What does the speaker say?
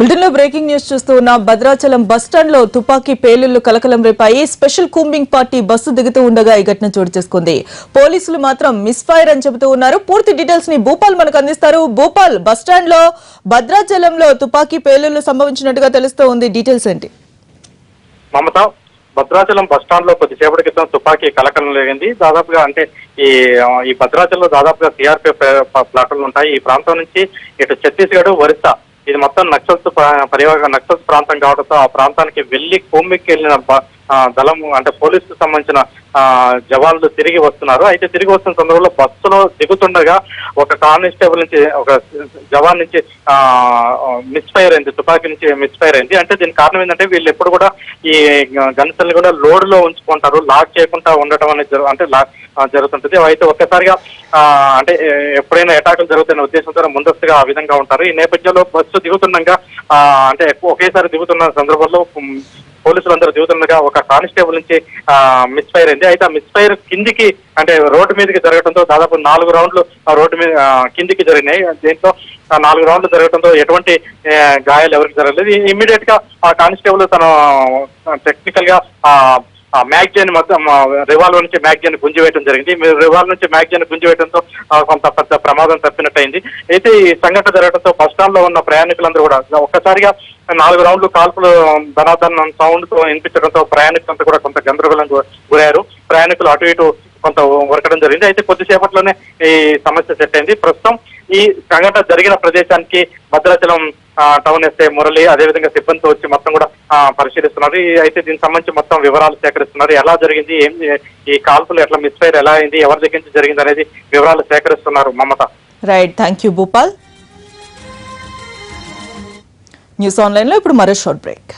Bulletin లో breaking news చూస్తూ ఉన్న భద్రాచలం బస్టాండ్ లో తుపాకీ పేలుళ్లు కలకలం రేపాయి. స్పెషల్ కూంబింగ్ పార్టీ బస్సు దిగుతూ ఉండగా ఈ ఘటన చోటు చేసుకుంది. పోలీసులు మాత్రం మిస్ ఫైర్ అని చెబుతూ ఉన్నారు. పూర్తి డీటెయిల్స్ ని భూపాల్ మనకు అందిస్తారు. భూపాల్, బస్టాండ్ లో భద్రాచలంలో తుపాకీ పేలుళ్లు సంభవించినట్టుగా తెలుస్తూ ఉంది. డీటెయిల్స్ ఏంటి? మమత, భద్రాచలం బస్టాండ్ లో కొద్దిసేపటి క్రితం తుపాకీ కలకలం లేగింది. దాదాపుగా అంటే ఈ భద్రాచలంలో దాదాపుగా సిఆర్పీఎఫ్ ప్లాటులు ఉంటాయి. ఈ ప్రాంతం నుంచి ఇటు ఛత్తీస్గఢ్, ఒరిస్సా ఇది మొత్తం నక్సల్స్ ప్రాంతం కావడంతో ఆ ప్రాంతానికి వెళ్లి కొమ్మికి వెళ్ళిన దళం అంటే పోలీసుకు సంబంధించిన జవాన్లు తిరిగి వస్తున్నారు. అయితే తిరిగి వస్తున్న సందర్భంలో బస్సులో దిగుతుండగా ఒక కానిస్టేబుల్ నుంచి ఒక జవాన్ నుంచి మిస్ఫైర్ అయింది, తుపాకీ నుంచి మిస్ఫైర్ అయింది. అంటే దీనికి కారణం ఏంటంటే వీళ్ళు ఎప్పుడు కూడా ఈ గన్స్ ని కూడా లోడ్ లో ఉంచుకుంటారు, లాక్ చేయకుండా ఉండటం అనేది అంటే జరుగుతుంటది. అయితే ఒక్కసారిగా అంటే ఎప్పుడైనా అటాకులు జరుగుతున్న ఉద్దేశంతో ముందస్తుగా ఆ విధంగా ఉంటారు. ఈ నేపథ్యంలో బస్సు దిగుతుండగా అంటే ఒకేసారి దిగుతున్న సందర్భంలో పోలీసులందరూ దిగుతుండగా ఒక కానిస్టేబుల్ నుంచి మిస్ఫైర్ అయింది. అయితే ఆ మిస్ఫైర్ కిందికి అంటే రోడ్డు మీదకి జరగడంతో దాదాపు 4 రౌండ్లు రోడ్డు మీద కిందికి జరిగినాయి. దీంట్లో 4 రౌండ్లు జరగడంతో ఎటువంటి గాయాలు ఎవరికి జరగలేదు. ఇమ్మీడియట్ గా ఆ కానిస్టేబుల్ తను టెక్నికల్ గా మ్యాగజైన్ మొత్తం రివాల్వర్ నుంచి మ్యాగజైన్ గుంజివేయడం జరిగింది. రివాల్వర్ నుంచి మ్యాగజైన్ గుంజివేయడంతో కొంత పెద్ద ప్రమాదం తప్పినట్టయింది. అయితే ఈ సంఘటన జరగడంతో బస్ స్టాండ్ లో ఉన్న ప్రయాణికులందరూ కూడా ఒక్కసారిగా 4 రౌండ్లు కాల్పులు ధనాధన సౌండ్ తో వినిపించడంతో ప్రయాణికులంతా కూడా కొంత గందరగోళం గురయ్యారు. ప్రయాణికులు అటు ఇటు కొంత వరకడం జరిగింది. అయితే కొద్దిసేపట్లోనే ఈ సమస్య సెట్ అయింది. ప్రస్తుతం ఈ సంఘటన జరిగిన ప్రదేశానికి భద్రాచలం టౌన్ ఎస్ఐ మురళి అదేవిధంగా సిబ్బందితో వచ్చి మొత్తం కూడా పరిశీలిస్తున్నారు. అయితే దీనికి సంబంధించి మొత్తం వివరాలు సేకరిస్తున్నారు. ఎలా జరిగింది, ఈ కాల్పులు ఎట్లా మిస్ఫైర్ ఎలా అయింది, ఎవరి దగ్గర నుంచి జరిగింది అనేది వివరాలు సేకరిస్తున్నారు. Mamata. Right, thank you Bhupal. News online లో ఇప్పుడు మరో షార్ట్ బ్రేక్.